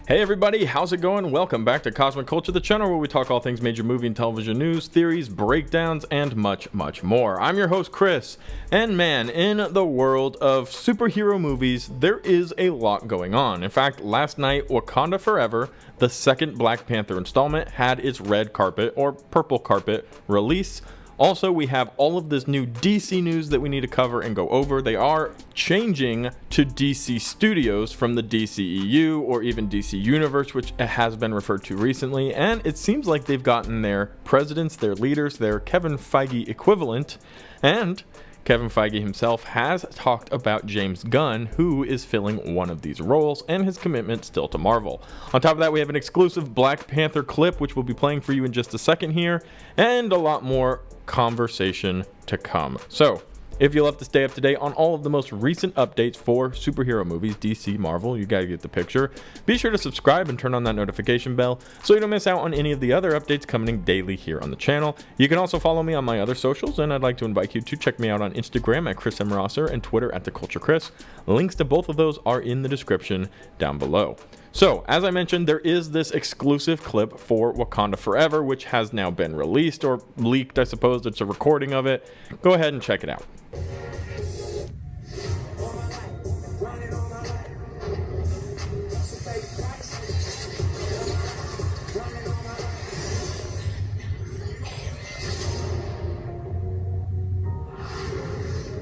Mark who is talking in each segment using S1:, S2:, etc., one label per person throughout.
S1: Hey everybody, how's it going? Welcome back to Cosmic Culture, the channel where we talk all things major movie and television news, theories, breakdowns, and much, much more. I'm your host, Chris, and man, in the world of superhero movies, there is a lot going on. In fact, last night, Wakanda Forever, the second Black Panther installment, had its red carpet, or purple carpet, release. Also, we have all of this new DC news that we need to cover and go over. They are changing to DC Studios from the DCEU or even DC Universe, which has been referred to recently. And it seems like they've gotten their presidents, their leaders, their Kevin Feige equivalent. And Kevin Feige himself has talked about James Gunn, who is filling one of these roles, and his commitment still to Marvel. On top of that, we have an exclusive Black Panther clip, which we'll be playing for you in just a second here, and a lot more conversation to come. So, if you love to stay up to date on all of the most recent updates for superhero movies, DC, Marvel, you gotta get the picture. Be sure to subscribe and turn on that notification bell so you don't miss out on any of the other updates coming daily here on the channel. You can also follow me on my other socials, and I'd like to invite you to check me out on Instagram at Chris M. Rosser and Twitter at TheCultureChris. Links to both of those are in the description down below. So, as I mentioned, there is this exclusive clip for Wakanda Forever, which has now been released, or leaked, I suppose. It's a recording of it. Go ahead and check it out.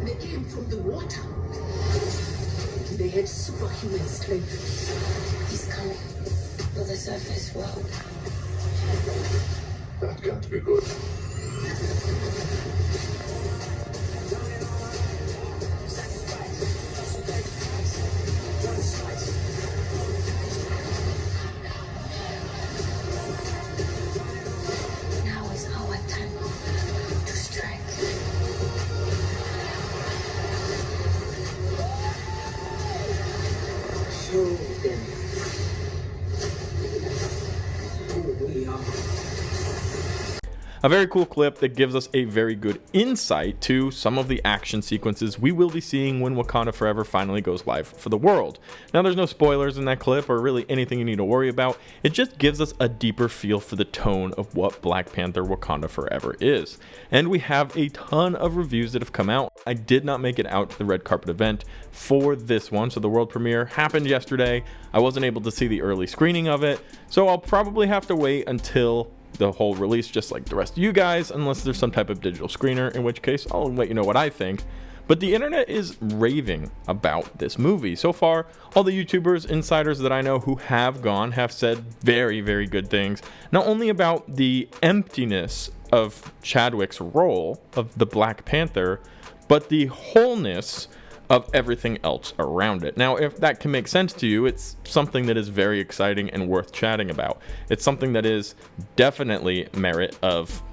S2: They came from the water. They had superhuman strength.
S3: He's coming for the surface world.
S4: That can't be good.
S3: Now is our time to strike.
S2: Show them who we are.
S1: A very cool clip that gives us a very good insight to some of the action sequences we will be seeing when Wakanda Forever finally goes live for the world. Now, there's no spoilers in that clip or really anything you need to worry about. It just gives us a deeper feel for the tone of what Black Panther Wakanda Forever is. And we have a ton of reviews that have come out. I did not make it out to the red carpet event for this one, so the world premiere happened yesterday. I wasn't able to see the early screening of it, so I'll probably have to wait until the whole release, just like the rest of you guys, unless there's some type of digital screener, in which case I'll let you know what I think. But the internet is raving about this movie. So far, all the YouTubers, insiders that I know who have gone have said very, very good things, not only about the emptiness of Chadwick's role of the Black Panther, but the wholeness of everything else around it. Now, if that can make sense to you, it's something that is very exciting and worth chatting about. It's something that is definitely merit of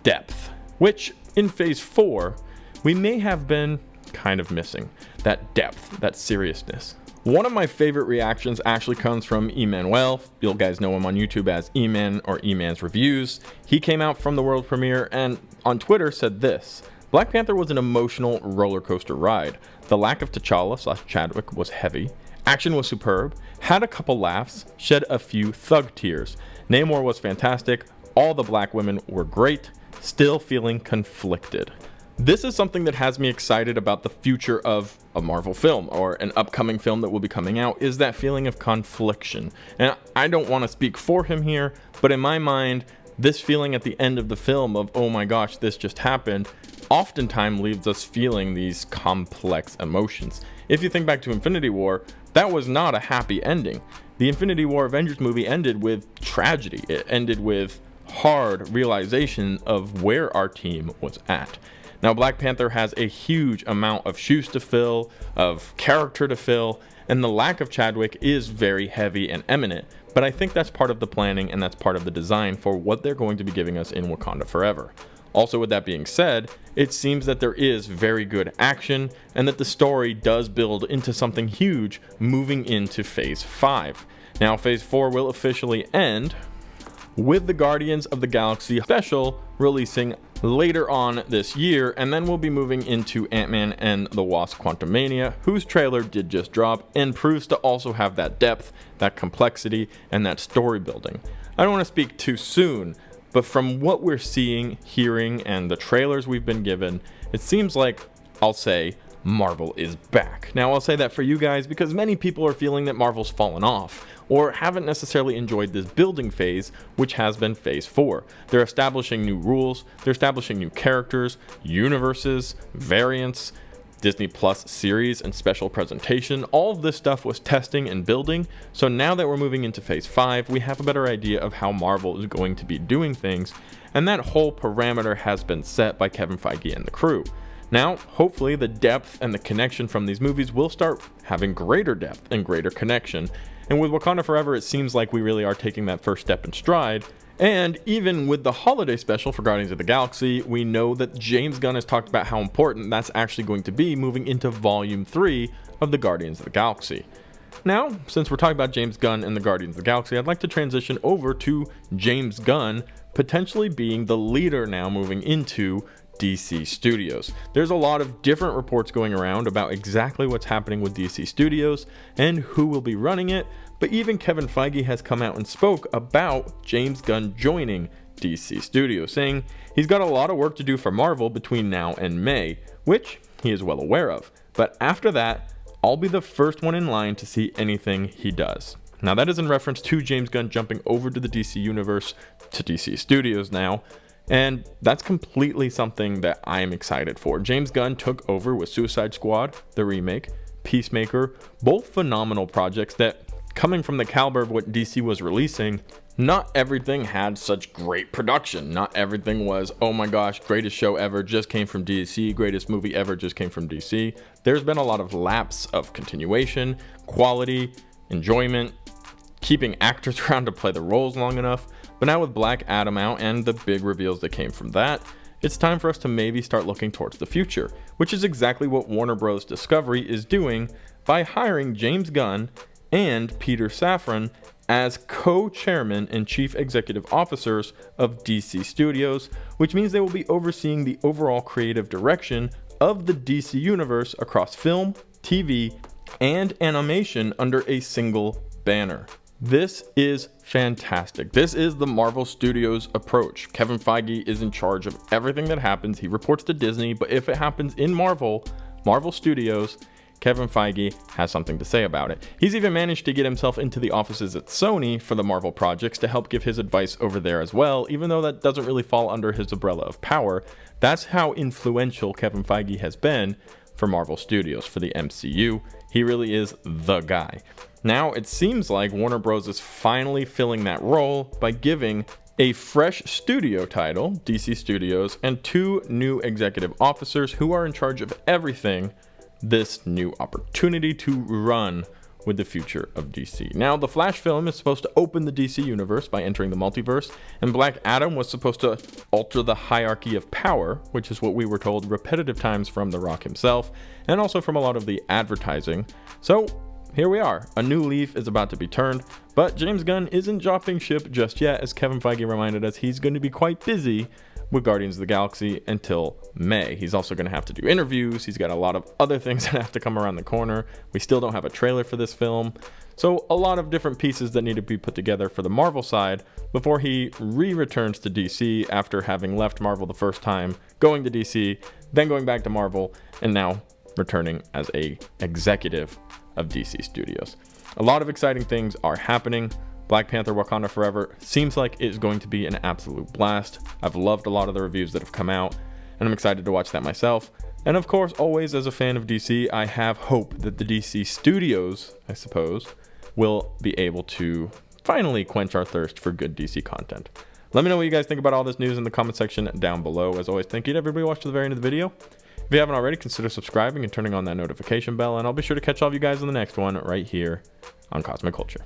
S1: depth, which in phase 4, we may have been kind of missing. That depth, that seriousness. One of my favorite reactions actually comes from Emmanuel. You guys know him on YouTube as Eman or Eman's Reviews. He came out from the world premiere and on Twitter said this: Black Panther was an emotional roller coaster ride. The lack of T'Challa/Chadwick was heavy. Action was superb. Had a couple laughs. Shed a few thug tears. Namor was fantastic. All the black women were great. Still feeling conflicted. This is something that has me excited about the future of a Marvel film or an upcoming film that will be coming out, is that feeling of confliction. And I don't want to speak for him here, but in my mind, this feeling at the end of the film of, oh my gosh, this just happened, oftentimes leaves us feeling these complex emotions. If you think back to Infinity War, that was not a happy ending. The Infinity War Avengers movie ended with tragedy. It ended with hard realization of where our team was at. Now, Black Panther has a huge amount of shoes to fill, of character to fill, and the lack of Chadwick is very heavy and eminent. But I think that's part of the planning and that's part of the design for what they're going to be giving us in Wakanda Forever. Also, with that being said, it seems that there is very good action and that the story does build into something huge moving into phase 5. Now, phase 4 will officially end with the Guardians of the Galaxy special releasing later on this year, and then we'll be moving into Ant-Man and the Wasp: Quantumania, whose trailer did just drop and proves to also have that depth, that complexity, and that story building. I don't want to speak too soon, but from what we're seeing, hearing, and the trailers we've been given, it seems like, I'll say, Marvel is back. Now, I'll say that for you guys because many people are feeling that Marvel's fallen off, or haven't necessarily enjoyed this building phase, which has been phase 4. They're establishing new rules, they're establishing new characters, universes, variants, Disney Plus series and special presentation. All of this stuff was testing and building, so now that we're moving into phase 5, we have a better idea of how Marvel is going to be doing things, and that whole parameter has been set by Kevin Feige and the crew. Now, hopefully the depth and the connection from these movies will start having greater depth and greater connection. And with Wakanda Forever, it seems like we really are taking that first step in stride. And even with the holiday special for Guardians of the Galaxy, we know that James Gunn has talked about how important that's actually going to be moving into Volume 3 of the Guardians of the Galaxy. Now, since we're talking about James Gunn and the Guardians of the Galaxy, I'd like to transition over to James Gunn potentially being the leader now moving into DC Studios. There's a lot of different reports going around about exactly what's happening with DC Studios and who will be running it, but even Kevin Feige has come out and spoke about James Gunn joining DC Studios, saying he's got a lot of work to do for Marvel between now and May, which he is well aware of. But after that, I'll be the first one in line to see anything he does. Now that is in reference to James Gunn jumping over to the DC Universe, to DC Studios now, and that's completely something that I am excited for. James Gunn took over with Suicide Squad, the remake, Peacemaker, both phenomenal projects that, coming from the caliber of what DC was releasing, not everything had such great production. Not everything was, oh my gosh, greatest show ever just came from DC, greatest movie ever just came from DC. There's been a lot of lapse of continuation, quality, enjoyment, keeping actors around to play the roles long enough. But now with Black Adam out and the big reveals that came from that, it's time for us to maybe start looking towards the future, which is exactly what Warner Bros. Discovery is doing by hiring James Gunn and Peter Safran as co-chairman and chief executive officers of DC Studios, which means they will be overseeing the overall creative direction of the DC universe across film, TV, and animation under a single banner. This is fantastic. This is the Marvel Studios approach. Kevin Feige is in charge of everything that happens. He reports to Disney, but if it happens in Marvel Studios, Kevin Feige has something to say about it. He's even managed to get himself into the offices at Sony for the Marvel projects to help give his advice over there as well, even though that doesn't really fall under his umbrella of power. That's how influential Kevin Feige has been for Marvel Studios, for the MCU. He really is the guy. Now it seems like Warner Bros. Is finally filling that role by giving a fresh studio title, DC Studios, and 2 new executive officers who are in charge of everything, this new opportunity to run with the future of DC. Now, the Flash film is supposed to open the DC universe by entering the multiverse, and Black Adam was supposed to alter the hierarchy of power, which is what we were told repetitive times from The Rock himself, and also from a lot of the advertising. So here we are. A new leaf is about to be turned, but James Gunn isn't dropping ship just yet, as Kevin Feige reminded us he's going to be quite busy with Guardians of the Galaxy until May. He's also going to have to do interviews. He's got a lot of other things that have to come around the corner. We still don't have a trailer for this film. So a lot of different pieces that need to be put together for the Marvel side before he returns to DC after having left Marvel the first time, going to DC, then going back to Marvel, and now returning as a executive of DC Studios. A lot of exciting things are happening. Black Panther: Wakanda Forever seems like it is going to be an absolute blast. I've loved a lot of the reviews that have come out, and I'm excited to watch that myself. And of course, always as a fan of DC, I have hope that the DC Studios, I suppose, will be able to finally quench our thirst for good DC content. Let me know what you guys think about all this news in the comment section down below. As always, thank you to everybody who watched to the very end of the video. If you haven't already, consider subscribing and turning on that notification bell, and I'll be sure to catch all of you guys in the next one right here on Cosmic Culture.